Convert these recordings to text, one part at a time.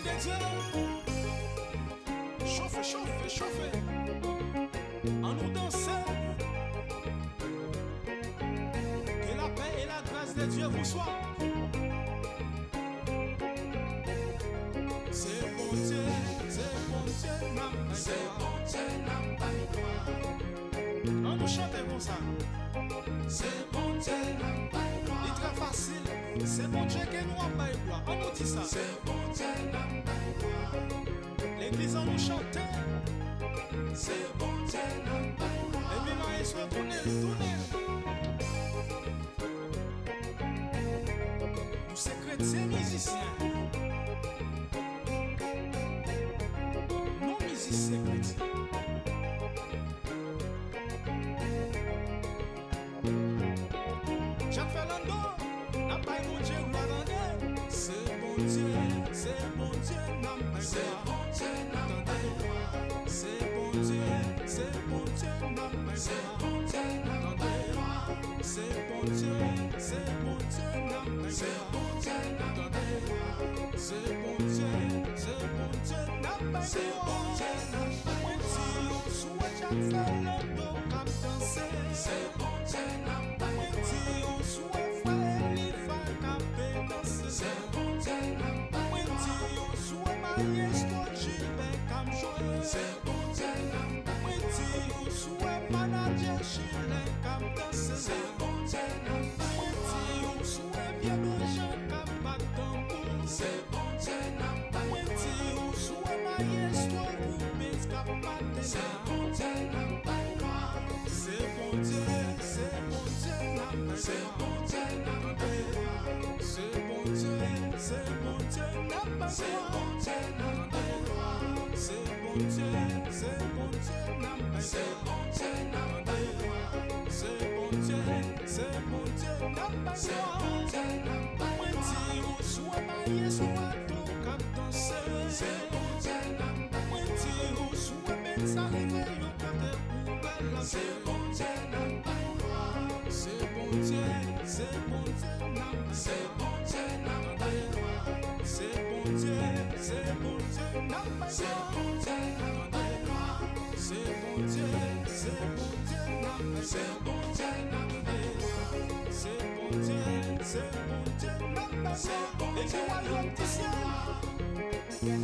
de Dieu. Chauffez, chauffez, chauffez. En nous danser. Que la paix et la grâce de Dieu vous soient. C'est bon Dieu, n'a pas C'est bon Dieu, n'a pas gloire. on nous chante comme ça. C'est bon Dieu, n'a pas gloire. C'est très facile. C'est bon Dieu que nous avons pas gloire. On nous dit ça. C'est bon Dieu, n'a pas gloire. L'église en nous chantait. C'est bon Dieu, n'a pas gloire. Et puis là, ils sont tournés, tournés. Nous sommes chrétiens musiciens. Non musiciens chrétiens. Jacques Fernando, n'a pas mon Dieu, gloire en Dieu. C'est bon Dieu, n'a pas C'est gloire. bon Dieu, n'a pas gloire. C'est bon Dieu, n'a pas C'est gloire. bon Dieu, n'a pas gloire. C'est bon Dieu, n'a pas C'est gloire. bon Dieu, n'a pas gloire. C'est bon Dieu, n'a pas C'est bon gloire. Dieu, n'a pas Moi, si on souhaite Jacques Fernando cap danser. C'est bon Dieu, n'a pas Moi, gloire. si on souhaite frère Elifa cap danser. C'est bon Dieu, n'a pas Moi, gloire. si on souhaite Maestro Gilbert cap jouer. C'est bon Dieu, n'a pas Moi, si on souhaite manager Chilin cap danser. C'est bon Dieu, n'a pas Moi, si on souhaite bien de gens cap battre tambour. C'est bon Dieu, n'a pas Moi, si on souhaite Maestro Rubens cap battre. C'est bon Dieu, n'a pas gloire. C'est bon Dieu, n'a pas C'est bon Dieu, n'a pas gloire. C'est bon Dieu, n'a pas C'est bon Dieu, n'a pas gloire. C'est bon Dieu, n'a pas C'est bon Dieu, n'a pas gloire. C'est bon Dieu, n'a pas C'est bon Dieu, n'a pas Moi, gloire. si on soit marié, soit tout cap danser. C'est bon Dieu, n'a pas Moi, si on soit médecin, arrivé, on peut te couper la C'est bon Dieu, n'a pas gloire. C'est bon Dieu, n'a pas C'est bon Dieu, n'a pas gloire. C'est bon Dieu, n'a pas C'est bon Dieu, n'a pas gloire. C'est bon Dieu, n'a pas C'est bon Dieu, n'a pas gloire. C'est bon Dieu, n'a pas C'est bon Et puis Dieu, royaume du ciel,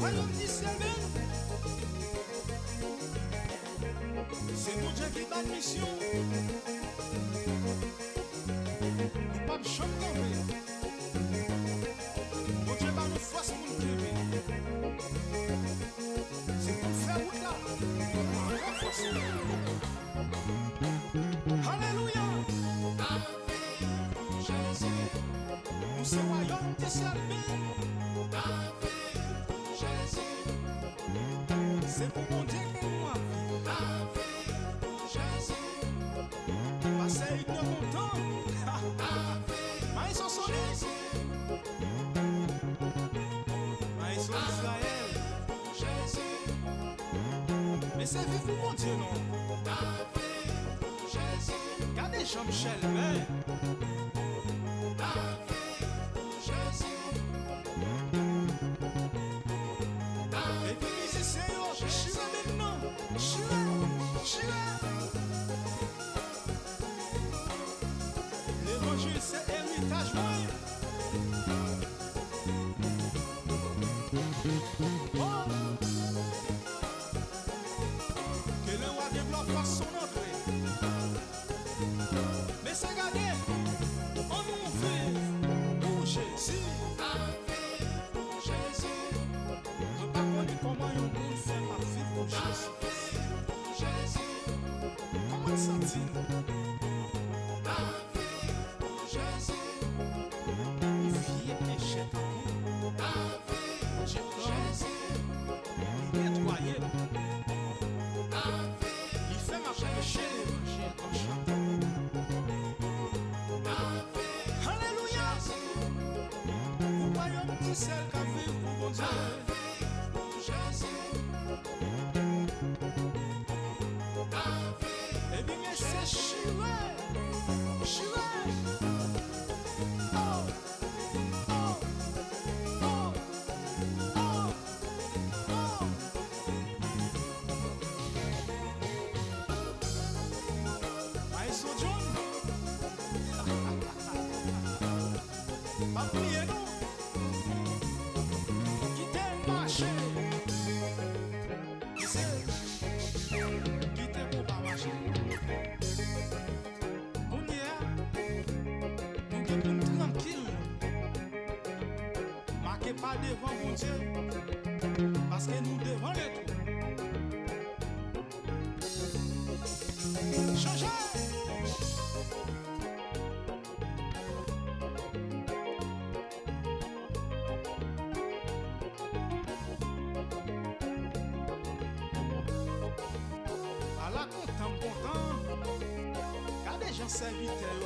royaume du ciel, c'est mon Dieu qui donne mission. Nous pas jamais tomber. Mon Dieu va nous force pour nous lever. C'est pour faire route là. Très force. Alléluia. Jésus, Nous sommes royaume du ciel. Jésus, C'est pour mon Dieu que nous avons. Jésus, Passer une heure longtemps. Mais ils sont sonnés. Mais ils sont Israël. Jésus, Mais c'est vivre pour mon Dieu, non? Jésus, Regardez Jean-Michel, mais Jésus, et puis musiciens, je suis là maintenant. Je suis là. L'évangile, c'est héritage moyen. Oh! Que le roi des blancs fasse son entrée. Mais c'est gagné. On nous fait pour Jésus. Jésus, Je ne pas connu comment on peut faire ma vie pour Jésus. Jésus, Comment ça dit? Jésus, Vie et péché. Dieu Jésus, il nettoyé. Il fait ma péché l'évangile comme chanteur. Alléluia. Vous royaume du ciel qu'a vu pour mon Dieu. Et bien c'est chiré. Oh, oh, oh, oh. marcher. Quittez pour pas marcher. On y est. Nous sommes tranquilles. Marquez pas devant mon Dieu. Parce que nous devons le tout. Changez. À la content, car des gens serviteurs